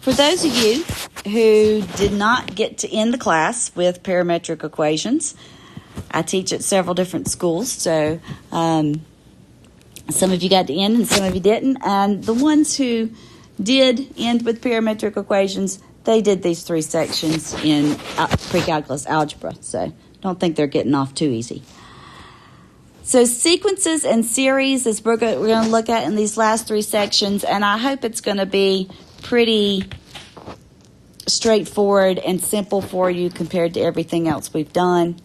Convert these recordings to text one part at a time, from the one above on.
For those of you who did not get to end the class with parametric equations, I teach at several different schools, so some of you got to end and some of you didn't. And the ones who did end with parametric equations, they did these 3 sections in pre-calculus algebra, so don't think they're getting off too easy. So sequences and series is we're going to look at in these last 3 sections, and I hope it's going to be pretty straightforward and simple for you compared to everything else we've done.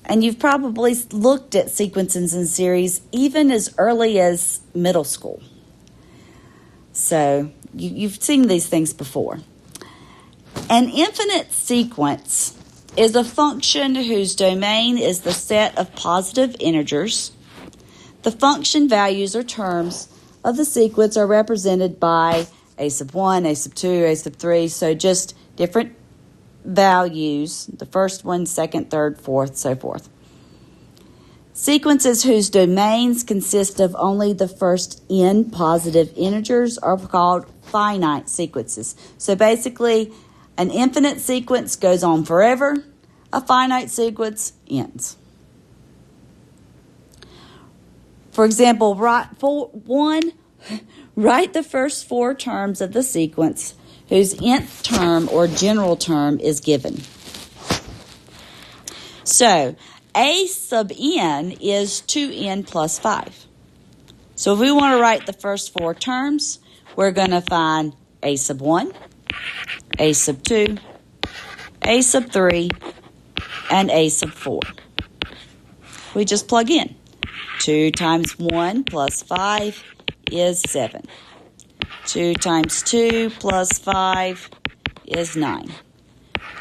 And you've probably looked at sequences and series even as early as middle school. So you've seen these things before. An infinite sequence is a function whose domain is the set of positive integers. The function values or terms of the sequence are represented by a sub 1, a sub 2, a sub 3, so just different values, the first one, second, third, fourth, so forth. Sequences whose domains consist of only the first n positive integers are called finite sequences. So basically, an infinite sequence goes on forever. A finite sequence ends. For example, write the first 4 terms of the sequence whose nth term or general term is given. So, a sub n is 2n plus 5. So if we want to write the first 4 terms, we're going to find a sub 1, a sub 2, a sub 3, and a sub 4. We just plug in. 2 times 1 plus 5 is 7. 2 times 2 plus 5 is 9.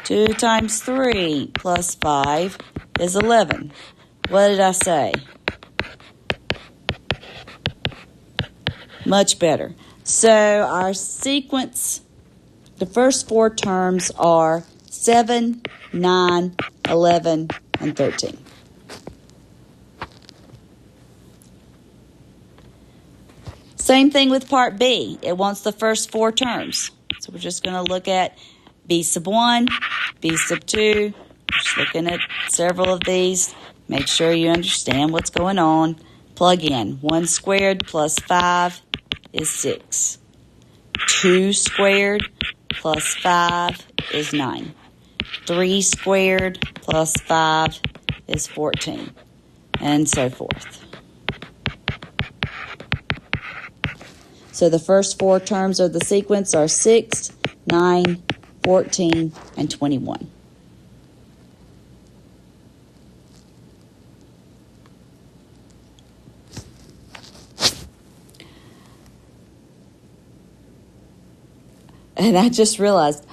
2 times 3 plus 5 is 11. What did I say? Much better. So our sequence, the first 4 terms are 7, 9, 11, and 13. Same thing with part B. It wants the first 4 terms. So we're just going to look at B sub 1, B sub 2. Just looking at several of these. Make sure you understand what's going on. Plug in. 1 squared plus 5 is 6. 2 squared plus 5 is 9. 3 squared plus 5 is 14. And so forth. So the first 4 terms of the sequence are 6, 9, 14, and 21. And I just realized,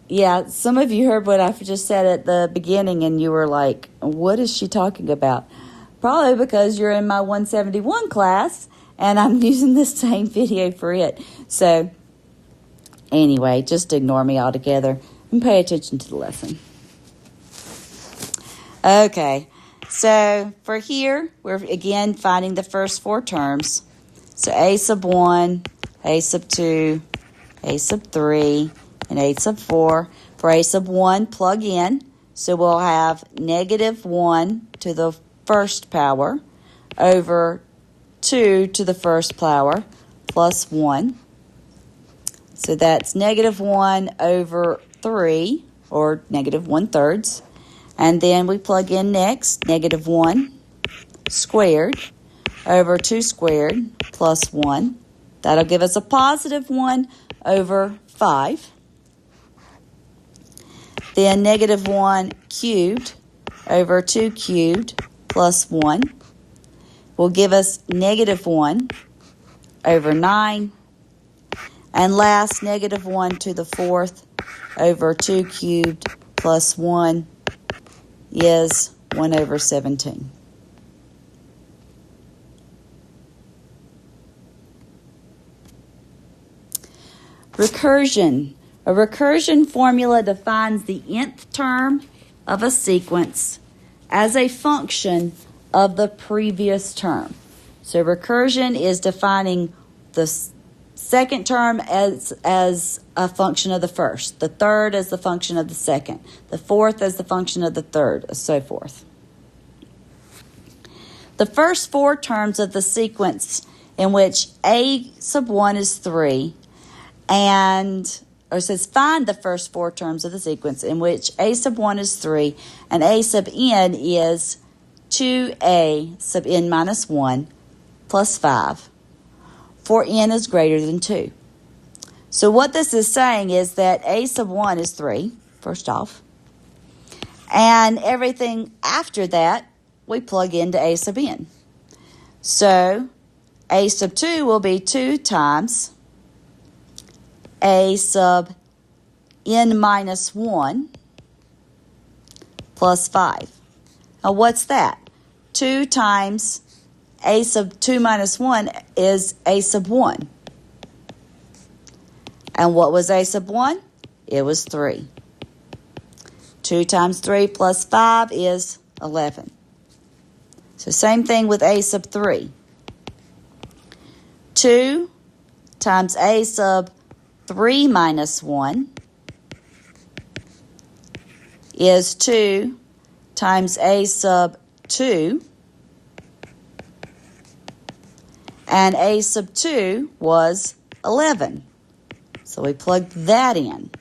yeah, some of you heard what I just said at the beginning and you were like, what is she talking about? Probably because you're in my 171 class and I'm using the same video for it. So anyway, just ignore me altogether and pay attention to the lesson. Okay, so for here, we're again finding the first 4 terms. So a sub 1, a sub 2, a sub 3, and a sub 4. For a sub 1, plug in. So we'll have negative 1 to the first power over 2 to the first power plus 1. So that's negative 1 over 3, or negative 1/3. And then we plug in next, negative 1 squared over 2 squared plus 1. That'll give us a positive 1 over 5. Then negative 1 cubed over 2 cubed plus 1 will give us negative 1 over 9. And last, negative 1 to the 4th over 2 cubed plus 1 is 1 over 17. Recursion. A recursion formula defines the nth term of a sequence as a function of the previous term. So recursion is defining the second term as a function of the first, the third as the function of the second, the fourth as the function of the third, and so forth. The first four terms of the sequence in which a sub 1 is 3 or it says find the first four terms of the sequence in which a sub 1 is 3 and a sub n is 2a sub n minus 1 plus 5 for n is greater than 2. So what this is saying is that a sub 1 is 3, first off, and everything after that we plug into a sub n. So a sub 2 will be 2 times a sub n minus 1 plus 5. Now what's that? 2 times a sub 2 minus 1 is a sub 1. And what was a sub 1? It was 3. 2 times 3 plus 5 is 11. So same thing with a sub 3. 2 times a sub 3 minus 1 is 2 times a sub 2. And a sub 2 was 11. So we plugged that in.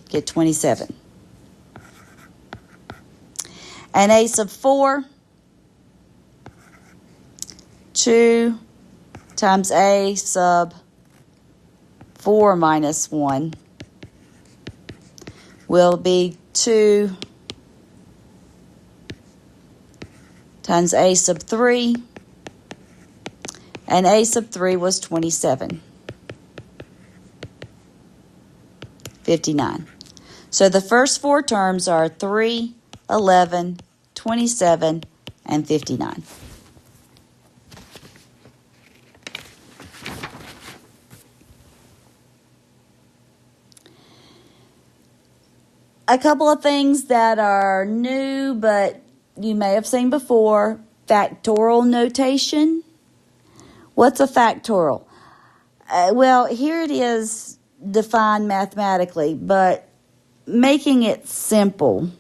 Get 27. And a sub 4, 2 times a sub 4 minus 1 will be 2 times a sub 3, and a sub 3 was 27. 59. So the first four terms are 3, 11, 27, and 59. A couple of things that are new, but you may have seen before. Factorial notation. What's a factorial? Well, here it is defined mathematically, but making it simple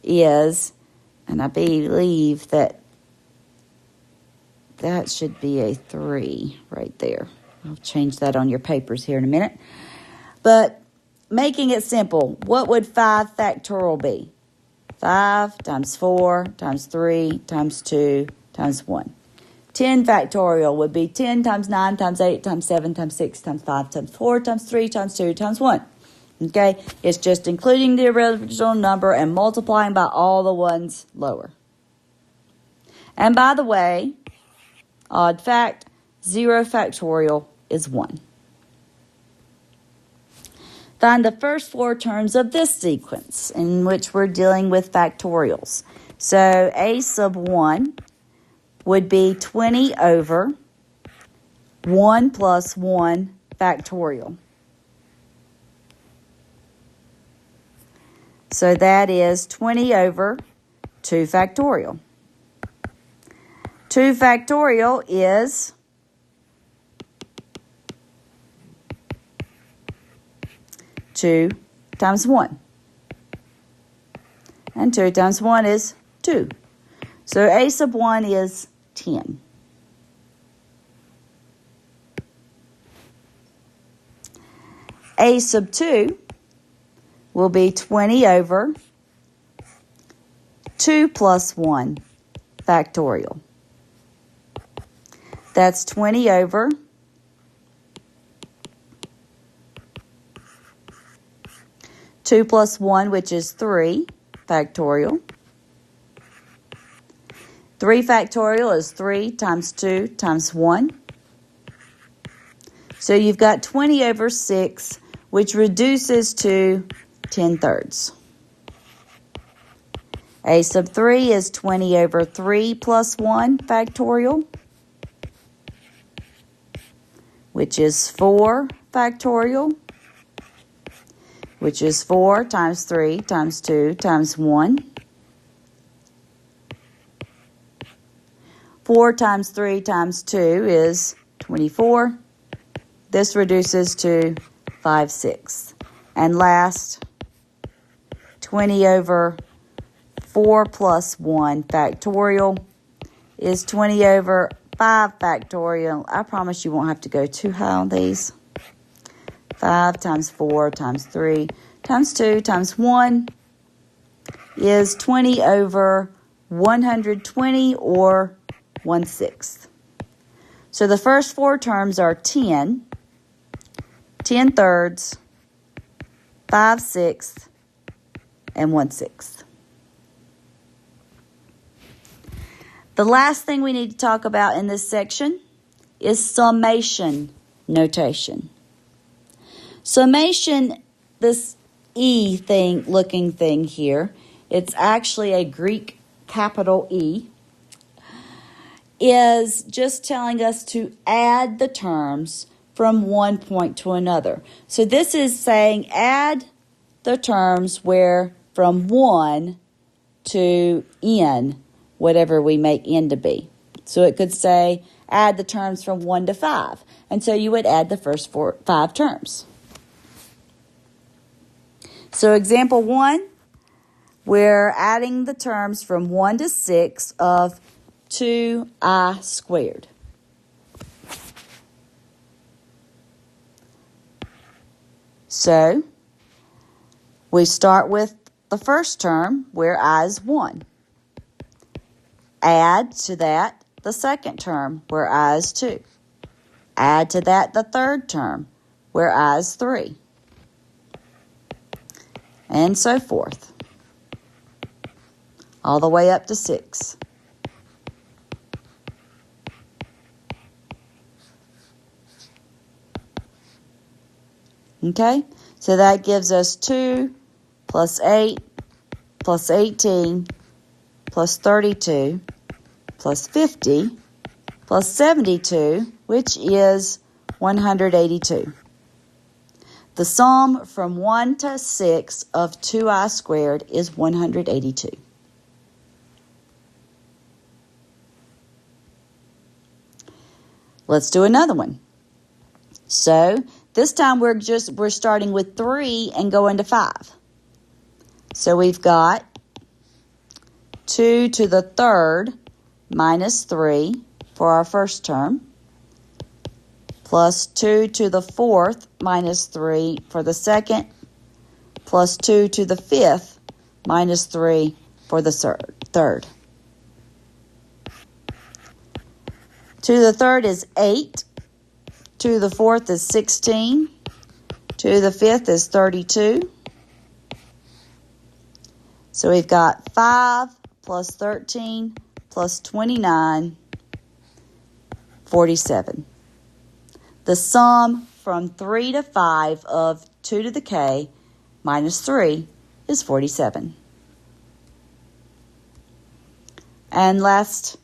is, and I believe that should be a 3 right there. I'll change that on your papers here in a minute. But making it simple, what would 5 factorial be? 5 times 4 times 3 times 2 times 1. 10 factorial would be 10 times 9 times 8 times 7 times 6 times 5 times 4 times 3 times 2 times 1. Okay? It's just including the original number and multiplying by all the ones lower. And by the way, odd fact, 0 factorial is 1. Find the first four terms of this sequence in which we're dealing with factorials. So a sub 1 would be 20 over 1 plus 1 factorial. So that is 20 over 2 factorial. 2 factorial is 2 times 1. And 2 times 1 is 2. So a sub 1 is 10. A sub 2 will be 20 over 2 plus 1 factorial. That's 20 over 2 plus 1, which is 3 factorial. 3 factorial is 3 times 2 times 1. So you've got 20 over 6, which reduces to 10 thirds. A sub 3 is 20 over 3 plus 1 factorial, which is 4 factorial, which is 4 times 3 times 2 times 1. 4 times 3 times 2 is 24. this reduces to 5/6. And last, 20 over 4 plus 1 factorial is 20 over 5 factorial. I promise you won't have to go too high on these. 5 times 4 times 3 times 2 times 1 is 20 over 120 or 1/6. So the first four terms are 10, 10 thirds, 5/6, and 1/6. The last thing we need to talk about in this section is summation notation. Summation, this E thing, looking thing here, it's actually a Greek capital E, is just telling us to add the terms from one point to another. So this is saying add the terms where from 1 to n, whatever we make n to be. So it could say add the terms from 1 to 5. And so you would add the first 5 terms. So example 1, we're adding the terms from 1 to 6 of 2i squared. So we start with the first term where I is 1. Add to that the second term where I is 2. Add to that the third term where I is 3. And so forth. All the way up to 6. Okay, so that gives us 2 plus 8 plus 18 plus 32 plus 50 plus 72, which is 182. The sum from 1 to 6 of 2i squared is 182. Let's do another one. So this time we're starting with 3 and going to 5. So we've got 2 to the third minus 3 for our first term, plus 2 to the fourth minus 3 for the second, plus 2 to the fifth minus 3 for the third. 2 to the third is 8. 2 to the fourth is 16. 2 to the fifth is 32. So we've got 5 plus 13 plus 29, 47. The sum from 3 to 5 of 2 to the k minus 3 is 47. And last,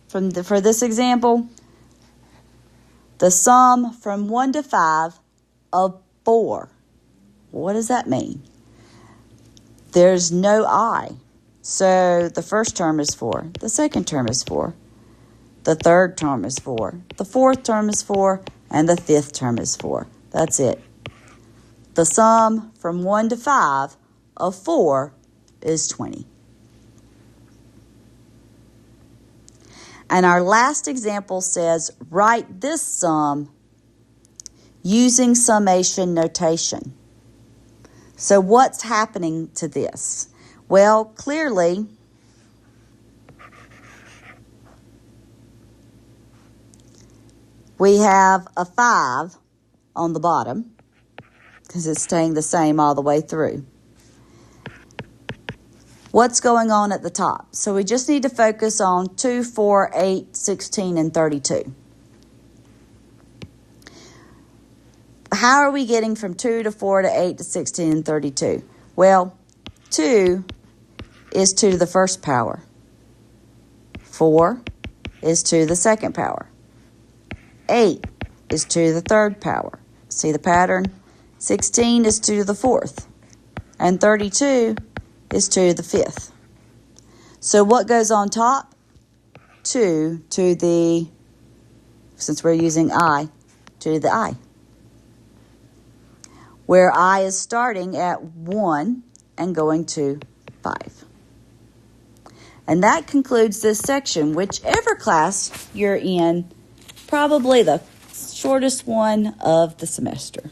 for this example, the sum from 1 to 5 of 4. What does that mean? There's no I. So the first term is 4. The second term is 4. The third term is 4. The fourth term is 4. And the fifth term is 4. That's it. The sum from 1 to 5 of 4 is 20. And our last example says, write this sum using summation notation. So what's happening to this? Well, clearly, we have a 5 on the bottom because it's staying the same all the way through. What's going on at the top? So we just need to focus on 2, 4, 8, 16, and 32. How are we getting from 2 to 4 to 8 to 16 and 32? Well, 2 is 2 to the first power. 4 is 2 to the second power. 8 is 2 to the third power. See the pattern? 16 is 2 to the fourth. And 32 is 2 to the fifth. So what goes on top? 2 to the, since we're using I, 2 to the I. where I is starting at 1 and going to 5. And that concludes this section. Whichever class you're in, probably the shortest one of the semester.